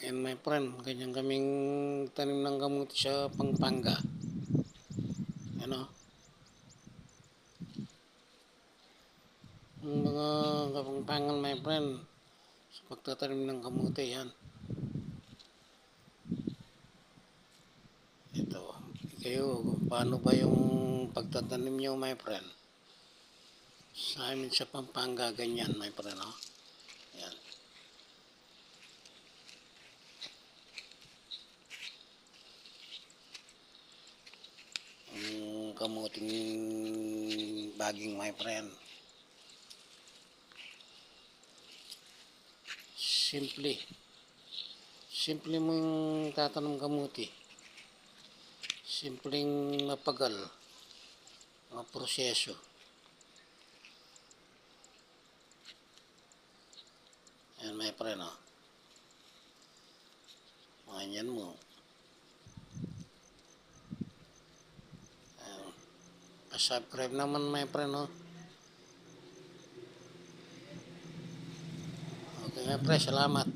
And my friend, ganyan kaming tanim ng kamuti sa Pampanga. Ano? Yung mga Kapampangan, my friend, sa pagtatanim ng kamuti, yan. Ito. Kayo, paano ba yung pagtatanim nyo, my friend? Sa amin sa Pampanga, ganyan, my friend, no? Yan. Ang kamuting baging, my friend. Simple mong tatanong kamuti. Simpleng mapagal. Mga proseso. Yan, my friend, no? Ganyan mo. Pa-subscribe naman, my friend, no? Okay, my friend, salamat.